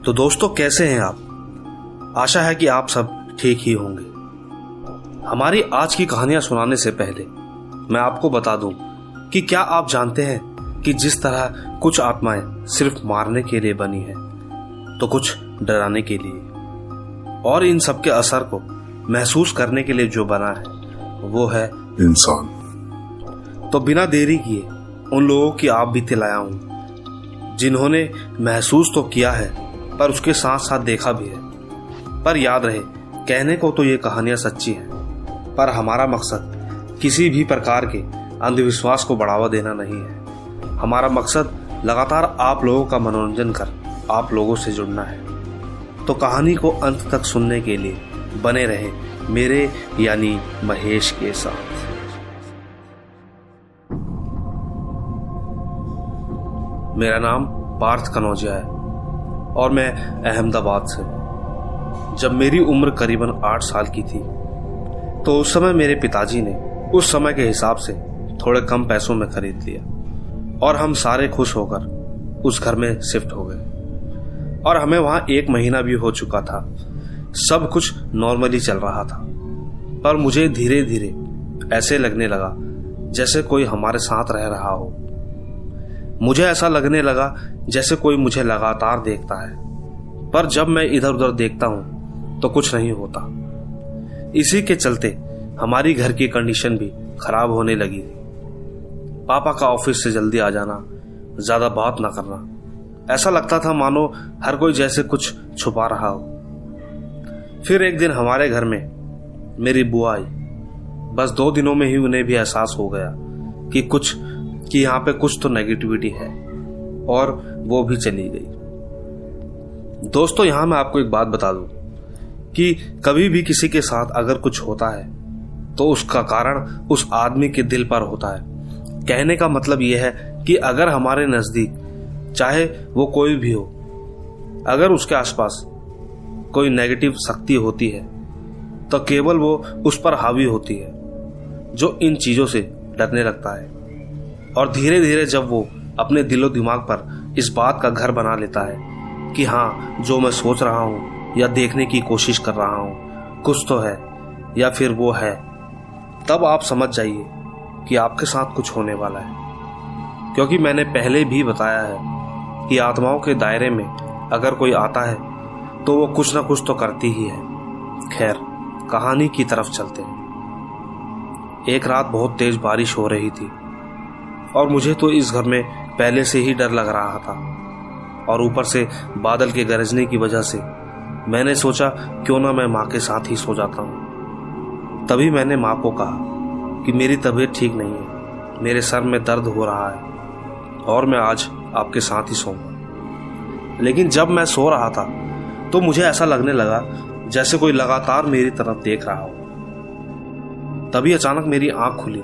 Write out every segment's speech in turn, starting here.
तो दोस्तों, कैसे हैं आप? आशा है कि आप सब ठीक ही होंगे। हमारी आज की कहानियां सुनाने से पहले मैं आपको बता दूं कि क्या आप जानते हैं कि जिस तरह कुछ आत्माएं सिर्फ मारने के लिए बनी हैं, तो कुछ डराने के लिए, और इन सब के असर को महसूस करने के लिए जो बना है वो है इंसान। तो बिना देरी किए उन लोगों की आप बीते लाया हूं जिन्होंने महसूस तो किया है पर उसके साथ साथ देखा भी है। पर याद रहे, कहने को तो ये कहानियां सच्ची हैं, पर हमारा मकसद किसी भी प्रकार के अंधविश्वास को बढ़ावा देना नहीं है। हमारा मकसद लगातार आप लोगों का मनोरंजन कर आप लोगों से जुड़ना है। तो कहानी को अंत तक सुनने के लिए बने रहे मेरे यानी महेश के साथ। मेरा नाम पार्थ कनौजिया है और मैं अहमदाबाद से। जब मेरी उम्र करीबन 8 साल की थी तो उस समय मेरे पिताजी ने उस समय के हिसाब से थोड़े कम पैसों में खरीद लिया और हम सारे खुश होकर उस घर में शिफ्ट हो गए। और हमें वहां 1 महीना भी हो चुका था। सब कुछ नॉर्मली चल रहा था, पर मुझे धीरे धीरे ऐसे लगने लगा जैसे कोई हमारे साथ रह रहा हो। मुझे ऐसा लगने लगा जैसे कोई मुझे लगातार देखता है, पर जब मैं इधर उधर देखता हूं तो कुछ नहीं होता। इसी के चलते हमारी घर की कंडीशन भी खराब होने लगी थी। पापा का ऑफिस से जल्दी आ जाना, ज्यादा बात ना करना, ऐसा लगता था मानो हर कोई जैसे कुछ छुपा रहा हो। फिर एक दिन हमारे घर में मेरी बुआ आई। बस 2 दिनों में ही उन्हें भी एहसास हो गया कि यहाँ पे कुछ तो नेगेटिविटी है, और वो भी चली गई। दोस्तों, यहां मैं आपको एक बात बता दूं कि कभी भी किसी के साथ अगर कुछ होता है तो उसका कारण उस आदमी के दिल पर होता है। कहने का मतलब यह है कि अगर हमारे नजदीक चाहे वो कोई भी हो, अगर उसके आसपास कोई नेगेटिव शक्ति होती है तो केवल वो उस पर हावी होती है, जो इन चीजों से डरने लगता है। और धीरे धीरे जब वो अपने दिलो दिमाग पर इस बात का घर बना लेता है कि हाँ, जो मैं सोच रहा हूँ या देखने की कोशिश कर रहा हूँ कुछ तो है, या फिर वो है, तब आप समझ जाइए कि आपके साथ कुछ होने वाला है। क्योंकि मैंने पहले भी बताया है कि आत्माओं के दायरे में अगर कोई आता है तो वो कुछ ना कुछ तो करती ही है। खैर, कहानी की तरफ चलते हैं। एक रात बहुत तेज बारिश हो रही थी और मुझे तो इस घर में पहले से ही डर लग रहा था, और ऊपर से बादल के गरजने की वजह से मैंने सोचा क्यों ना मैं माँ के साथ ही सो जाता हूँ। तभी मैंने माँ को कहा कि मेरी तबीयत ठीक नहीं है, मेरे सर में दर्द हो रहा है और मैं आज आपके साथ ही सोऊंगा। लेकिन जब मैं सो रहा था तो मुझे ऐसा लगने लगा जैसे कोई लगातार मेरी तरफ देख रहा हो। तभी अचानक मेरी आंख खुली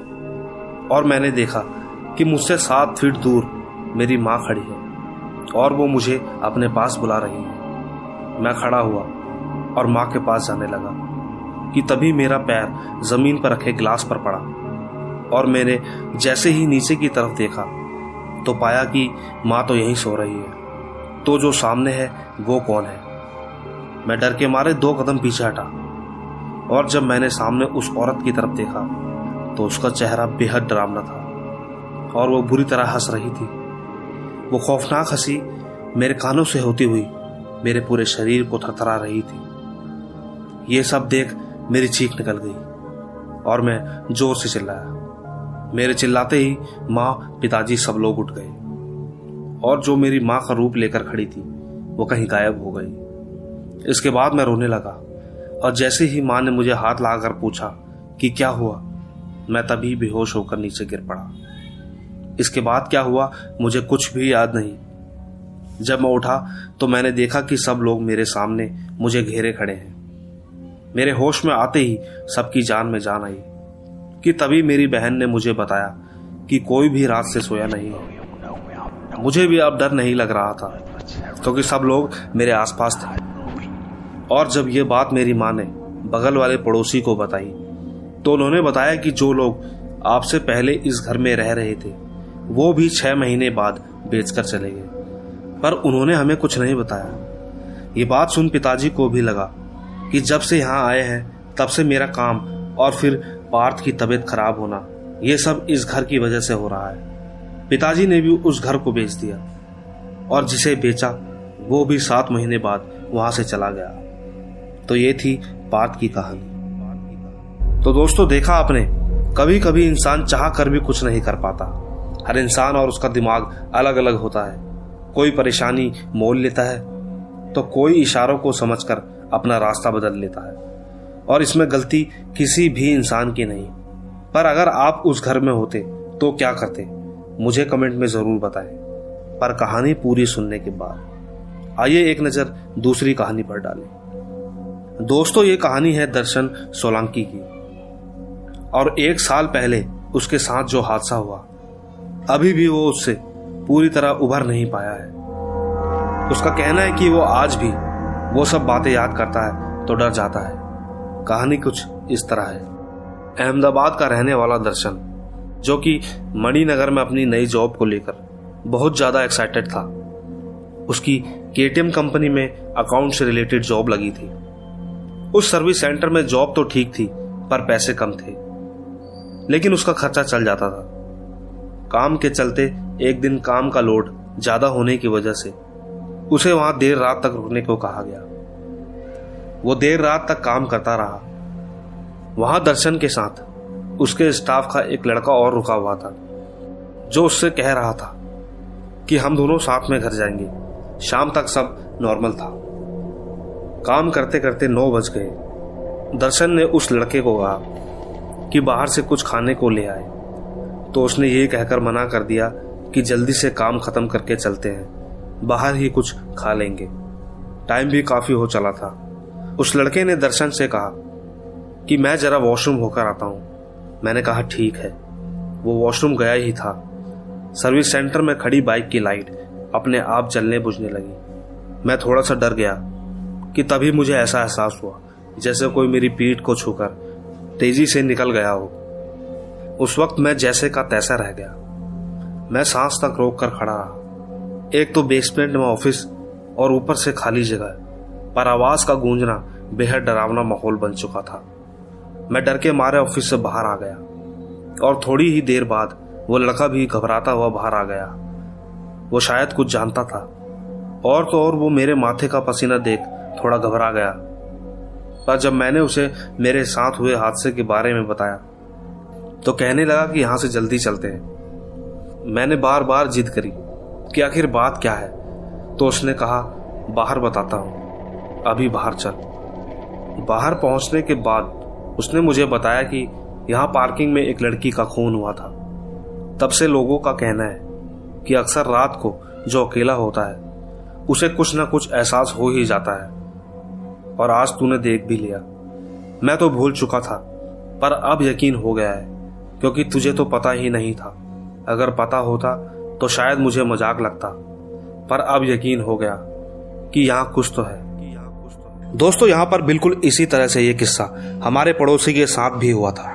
और मैंने देखा कि मुझसे 7 फीट दूर मेरी माँ खड़ी है और वो मुझे अपने पास बुला रही है। मैं खड़ा हुआ और माँ के पास जाने लगा कि तभी मेरा पैर जमीन पर रखे गिलास पर पड़ा, और मैंने जैसे ही नीचे की तरफ देखा तो पाया कि माँ तो यहीं सो रही है। तो जो सामने है वो कौन है? मैं डर के मारे 2 कदम पीछे हटा, और जब मैंने सामने उस औरत की तरफ देखा तो उसका चेहरा बेहद डरावना था और वो बुरी तरह हंस रही थी। वो खौफनाक हंसी मेरे कानों से होती हुई मेरे पूरे शरीर को थरथरा रही थी। ये सब देख मेरी चीख निकल गई और मैं जोर से चिल्लाया। मेरे चिल्लाते ही माँ, पिताजी सब लोग उठ गए, और जो मेरी माँ का रूप लेकर खड़ी थी वो कहीं गायब हो गई। इसके बाद मैं रोने लगा, और जैसे ही माँ ने मुझे हाथ लगाकर पूछा कि क्या हुआ, मैं तभी बेहोश होकर नीचे गिर पड़ा। इसके बाद क्या हुआ मुझे कुछ भी याद नहीं। जब मैं उठा तो मैंने देखा कि सब लोग मेरे सामने मुझे घेरे खड़े हैं। मेरे होश में आते ही सबकी जान में जान आई कि तभी मेरी बहन ने मुझे बताया कि कोई भी रात से सोया नहीं है। मुझे भी अब डर नहीं लग रहा था क्योंकि सब लोग मेरे आसपास थे। और जब ये बात मेरी माँ ने बगल वाले पड़ोसी को बताई तो उन्होंने बताया कि जो लोग आपसे पहले इस घर में रह रहे थे वो भी 6 महीने बाद बेचकर चले गए, पर उन्होंने हमें कुछ नहीं बताया। ये बात सुन पिताजी को भी लगा कि जब से यहाँ आए हैं तब से मेरा काम और फिर पार्थ की तबीयत खराब होना, ये सब इस घर की वजह से हो रहा है। पिताजी ने भी उस घर को बेच दिया और जिसे बेचा वो भी 7 महीने बाद वहां से चला गया। तो ये थी पार्थ की कहानी। तो दोस्तों, देखा आपने, कभी कभी इंसान चाह कर भी कुछ नहीं कर पाता। हर इंसान और उसका दिमाग अलग अलग होता है। कोई परेशानी मोल लेता है तो कोई इशारों को समझकर अपना रास्ता बदल लेता है, और इसमें गलती किसी भी इंसान की नहीं। पर अगर आप उस घर में होते तो क्या करते, मुझे कमेंट में जरूर बताएं। पर कहानी पूरी सुनने के बाद आइए एक नजर दूसरी कहानी पर डालें। दोस्तों, ये कहानी है दर्शन सोलंकी की, और 1 साल पहले उसके साथ जो हादसा हुआ, अभी भी वो उससे पूरी तरह उभर नहीं पाया है। उसका कहना है कि वो आज भी वो सब बातें याद करता है तो डर जाता है। कहानी कुछ इस तरह है। अहमदाबाद का रहने वाला दर्शन, जो कि मणिनगर में अपनी नई जॉब को लेकर बहुत ज्यादा एक्साइटेड था। उसकी केटीएम कंपनी में अकाउंट से रिलेटेड जॉब लगी थी। उस सर्विस सेंटर में जॉब तो ठीक थी, पर पैसे कम थे, लेकिन उसका खर्चा चल जाता था। काम के चलते एक दिन काम का लोड ज्यादा होने की वजह से उसे वहां देर रात तक रुकने को कहा गया। वो देर रात तक काम करता रहा। वहां दर्शन के साथ उसके स्टाफ का एक लड़का और रुका हुआ था, जो उससे कह रहा था कि हम दोनों साथ में घर जाएंगे। शाम तक सब नॉर्मल था। काम करते करते 9 बज गए। दर्शन ने उस लड़के को कहा कि बाहर से कुछ खाने को ले आए, तो उसने ये कहकर मना कर दिया कि जल्दी से काम खत्म करके चलते हैं, बाहर ही कुछ खा लेंगे। टाइम भी काफी हो चला था। उस लड़के ने दर्शन से कहा कि मैं जरा वॉशरूम होकर आता हूं। मैंने कहा ठीक है। वो वॉशरूम गया ही था। सर्विस सेंटर में खड़ी बाइक की लाइट अपने आप जलने बुझने लगी। मैं थोड़ा सा डर गया कि तभी मुझे ऐसा एहसास हुआ जैसे कोई मेरी पीठ को छूकर तेजी से निकल गया हो। उस वक्त मैं जैसे का तैसा रह गया। मैं सांस तक रोक कर खड़ा रहा। एक तो बेसमेंट में ऑफिस और ऊपर से खाली जगह, पर आवाज का गूंजना बेहद डरावना माहौल बन चुका था। मैं डर के मारे ऑफिस से बाहर आ गया, और थोड़ी ही देर बाद वो लड़का भी घबराता हुआ बाहर आ गया। वो शायद कुछ जानता था, और तो और वो मेरे माथे का पसीना देख थोड़ा घबरा गया। पर जब मैंने उसे मेरे साथ हुए हादसे के बारे में बताया तो कहने लगा कि यहां से जल्दी चलते हैं। मैंने बार बार जिद करी कि आखिर बात क्या है, तो उसने कहा बाहर बताता हूं, अभी बाहर चल। बाहर पहुंचने के बाद उसने मुझे बताया कि यहां पार्किंग में एक लड़की का खून हुआ था। तब से लोगों का कहना है कि अक्सर रात को जो अकेला होता है उसे कुछ ना कुछ एहसास हो ही जाता है, और आज तूने देख भी लिया। मैं तो भूल चुका था, पर अब यकीन हो गया है, क्योंकि तुझे तो पता ही नहीं था। अगर पता होता तो शायद मुझे मजाक लगता, पर अब यकीन हो गया कि यहाँ कुछ तो है। दोस्तों, यहाँ पर बिल्कुल इसी तरह से ये किस्सा हमारे पड़ोसी के साथ भी हुआ था।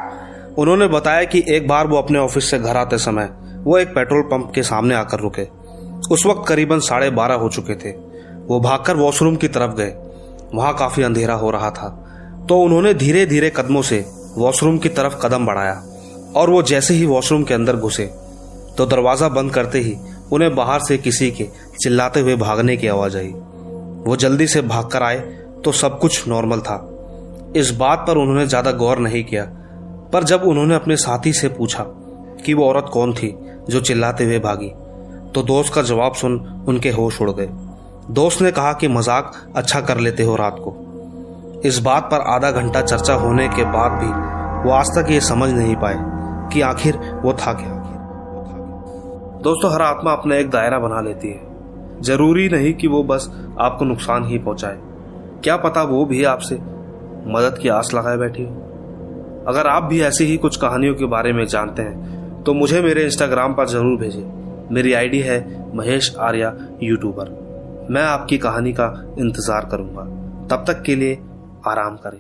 उन्होंने बताया कि एक बार वो अपने ऑफिस से घर आते समय वो एक पेट्रोल पंप के सामने आकर रुके। उस वक्त करीबन 12:30 हो चुके थे। वो भागकर वॉशरूम की तरफ गए। वहां काफी अंधेरा हो रहा था, तो उन्होंने धीरे धीरे कदमों से वॉशरूम की तरफ कदम बढ़ाया, और वो जैसे ही वॉशरूम के अंदर घुसे तो दरवाजा बंद करते ही उन्हें बाहर से किसी के चिल्लाते हुए भागने की आवाज आई। वो जल्दी से भागकर आए तो सब कुछ नॉर्मल था। इस बात पर उन्होंने ज्यादा गौर नहीं किया, पर जब उन्होंने अपने साथी से पूछा कि वो औरत कौन थी जो चिल्लाते हुए भागी, तो दोस्त का जवाब सुन उनके होश उड़ गए। दोस्त ने कहा कि मजाक अच्छा कर लेते हो रात को। इस बात पर आधा घंटा चर्चा होने के बाद भी वो आज तक ये समझ नहीं पाए कि आखिर वो था क्या। दोस्तों, हर आत्मा अपना एक दायरा बना लेती है। जरूरी नहीं कि वो बस आपको नुकसान ही पहुंचाए। क्या पता वो भी आपसे मदद की आस लगाए बैठी हो। अगर आप भी ऐसी ही कुछ कहानियों के बारे में जानते हैं तो मुझे मेरे इंस्टाग्राम पर जरूर भेजें। मेरी आईडी है महेश आर्या यूट्यूबर। मैं आपकी कहानी का इंतजार करूंगा। तब तक के लिए आराम करें।